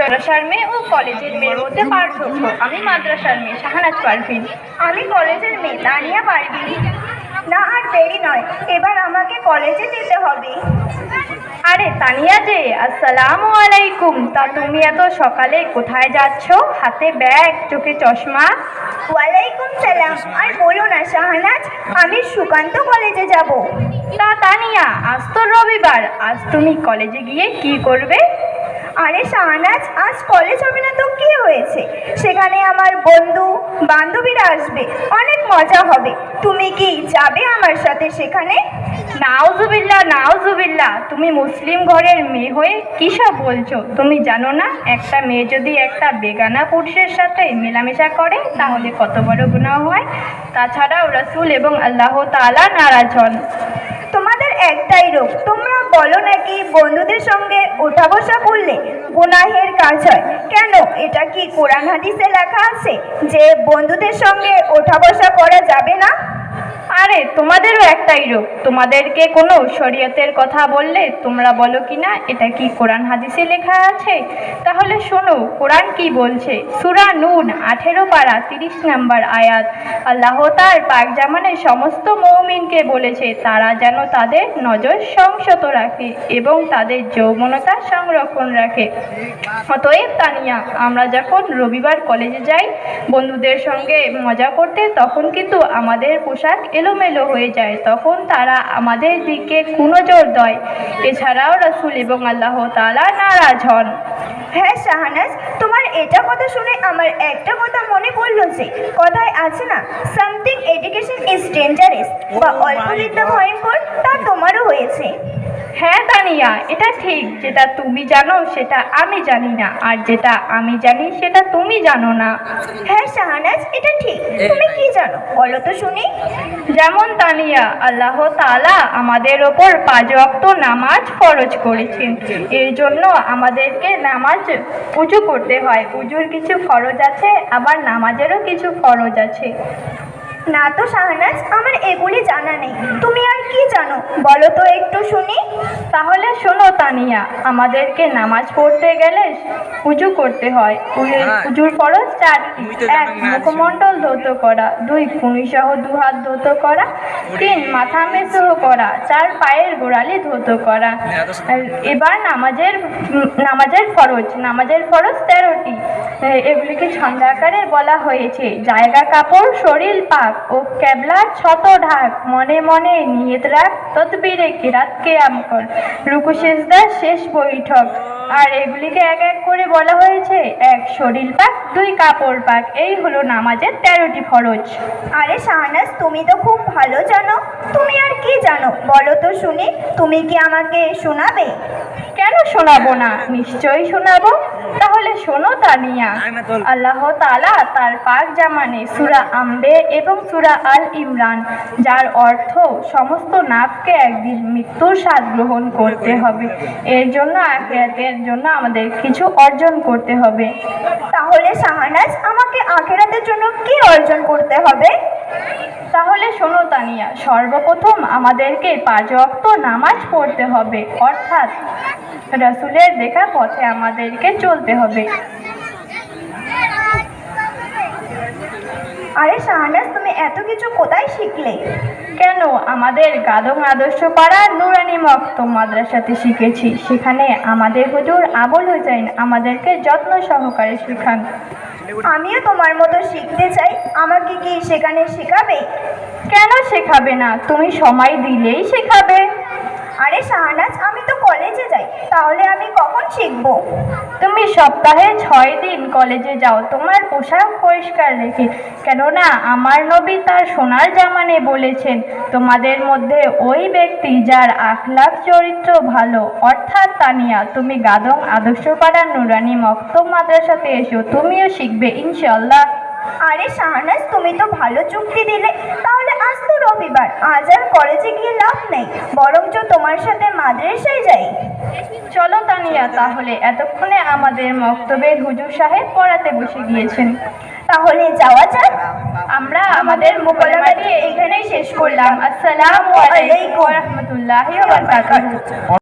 মাদ্রাসার মেয়ে ও কলেজের মেয়ের মধ্যে পার্থক্য। আমি মাদ্রাসার মেয়ে শাহানাজ পারভিন। আমি কলেজের মেয়ে তানিয়া পারভিন। না, আর দেরি নয়, এবার আমাকে কলেজে যেতে হবে। আরে তানিয়া যে, আসসালামু আলাইকুম। তা তুমি এত সকালে কোথায় যাচ্ছ? হাতে ব্যাগ, চোখে চশমা। ওয়ালাইকুম সালাম। আর বলো না শাহানাজ, আমি সুকান্ত কলেজে যাব। তা তানিয়া, আজ তো রবিবার, আজ তুমি কলেজে গিয়ে কি করবে? আরে শাহানাজ, আজ কলেজ হবে না তো কি হয়েছে? সেখানে আমার বন্ধু বান্ধবীরা আসবে, অনেক মজা হবে। তুমি কি যাবে আমার সাথে সেখানে? নাউজুবিল্লাহ নাউজুবিল্লাহ, তুমি মুসলিম ঘরের মেয়ে হয়ে কী সব বলছো? তুমি জানো না একটা মেয়ে যদি একটা বেগানা পুরুষের সাথে মেলামেশা করে তাহলে কত বড় গুনাহ হয়? তাছাড়াও রাসূল এবং আল্লাহ তাআলা নারাজ হন। তোমাদের একটাই রোগ, তোমরা বলো নাকি বন্ধুদের সঙ্গে ওঠা বসা করলে গুনাহের কাজ হয়। কেন, এটা কি কোরআন হাদিসে লেখা আছে যে বন্ধুদের সঙ্গে ওঠা বসা করা যাবে না? আরে তোমাদেরও একটাই রোগ, তোমাদেরকে কোনো শরীয়তের কথা বললে তোমরা বলো কি না এটা কি কোরআন হাদিসে লেখা আছে। তাহলে শোনো কোরআন কি বলছে। সূরা নূন 18 পারা 30 নম্বর আয়াত। আল্লাহ তার পাক জামানের সমস্ত মুমিনকে বলেছে তারা যেন তাদের নজর সংযত রাখে এবং তাদের যৌবনতা সংরক্ষণ রাখে। অতএব তানিয়া, আমরা যখন রবিবার কলেজে যাই বন্ধুদের সঙ্গে মজা করতে, তখন কিন্তু আমাদের পোশাক এলোমেলো হয়ে যায়, তখন তারা আমাদের দিকে কুনজর দেয়। এছাড়াও রাসূল এবং আল্লাহ তাআলা নারাজ হন। হ্যাঁ শাহানাজ, তোমার এটা কথা শুনে আমার একটা কথা মনে পড়লো যে কথায় আছে না, সামথিং এডুকেশন ইজ ডেঞ্জারাস, বা অল্প বিদ্যা ভয়ঙ্কর। তা তোমারও হয়েছে। হ্যাঁ তানিয়া, এটা ঠিক। যেটা তুমি জানো সেটা আমি জানি না, আর যেটা আমি জানি সেটা তুমি জানো না। হ্যাঁ শাহানাজ, এটা ঠিক। তুমি কি জানো বলো তো শুনি। যেমন তানিয়া, আল্লাহ তাআলা আমাদের ওপর 5 ওয়াক্ত নামাজ ফরজ করেছেন। এর জন্য আমাদেরকে নামাজ উজু করতে হয়। উজুর কিছু ফরজ আছে, আবার নামাজেরও কিছু ফরজ আছে। না তো শাহানাজ, আমার এগুলি জানা নেই। তুমি আর কি জানো বলো তো একটু শুনি। তাহলে শোনো তানিয়া, আমাদেরকে নামাজ পড়তে গেলে উজু করতে হয়। উজুর ফরজ 4টি। 1 মুখমণ্ডল ধৌত করা, 2 কুনিসহ 2 হাত ধৌত করা, 3 মাথা মেসহ করা, 4 পায়ের গোড়ালি ধৌত করা। এবার নামাজের ফরজ 13টি। এগুলিকে ছন্দ আকারে বলা হয়েছে। জায়গা কাপড়, শরীর পাক ও কেবলার ছত ঢাক, মনে মনে নিয়ত রাখ, তদবিরে কিরাত কিয়াম কর, রুকু সিজদা শেষ বৈঠক। আর এগুলিকে এক এক করে বলা হয়েছে। 1 শরীর পাক, 2 কাপড় পাক। এই হলো নামাজের 13টি ফরজ। আরে শাহানাজ, তুমি তো খুব ভালো জানো। তুমি আর কি জানো বলো তো শুনি। তুমি কি আমাকে শোনাবে? কেন শোনাবো না, নিশ্চয়ই শোনাবো। তাহলে শোনো তানিয়া, আল্লাহ তাআলা তার পাক জামানে সূরা আম্বে এবং সূরা আল ইমরান, যার অর্থ সমস্ত নাফকে একদিন মৃত্যুর স্বাদ গ্রহণ করতে হবে, এর জন্য আখিরাতের জন্য আমাদের কিছু অর্জন করতে হবে। তাহলে শাহানাজ, আমাকে আখিরাতের জন্য কি অর্জন করতে হবে? তাহলে শোনো তানিয়া, সর্বপ্রথম আমাদেরকে 5 ওয়াক্ত নামাজ পড়তে হবে, অর্থাৎ রাসূলের দেখা পথে আমাদেরকে চলতে হবে। আরে শাহানাজ, তুমি এত কিছু কোথায় শিখলে? কেন, আমাদের গাদং আদর্শ পাড়ার নুরানি মক্তব মাদ্রাসাতে শিখেছি। সেখানে আমাদের হুজুর আবুল হুসাইন আমাদেরকে যত্ন সহকারে শেখান। আমিও তোমার মতো শিখতে চাই, আমাকে কি সেখানে শেখাবে? কেন শেখাবে না, তুমি সময় দিলেই শেখাবে। আরে শাহানাজ, আমি তো কলেজে যাই, তাহলে আমি কখন শিখবো? তুমি সপ্তাহে 6 দিন কলেজে যাও, তোমার পোশাক পরিষ্কার রেখে। কেননা আমার নবী তার সোনার জামানে বলেছেন, তোমাদের মধ্যে ওই ব্যক্তি যার আখলাক চরিত্র ভালো। অর্থাৎ তানিয়া, তুমি গাদং আদর্শপাড়ার নুরানি মক্তব মাদ্রাসাতে এসো, তুমিও শিখবে ইনশাআল্লাহ। আরে শাহানাজ, তুমি তো ভালো চুক্তি দিলে। তাহলে আজ তো রবিবার, আজ আর কলেজে গিয়ে লাভ নেই, বরঞ্চ তোমার সাথে মাদ্রাসায় যাই। চলো তানিয়া, তাহলে এতক্ষণে আমাদের মক্তবের হুজুর সাহেব পড়াতে বসে গিয়েছেন। তাহলে যাওয়া যাক। আমরা আমাদের মোকালামাটি এখানেই শেষ করলাম। আসসালামু আলাইকুম ওয়া রাহমাতুল্লাহি ওয়া বারাকাতুহু।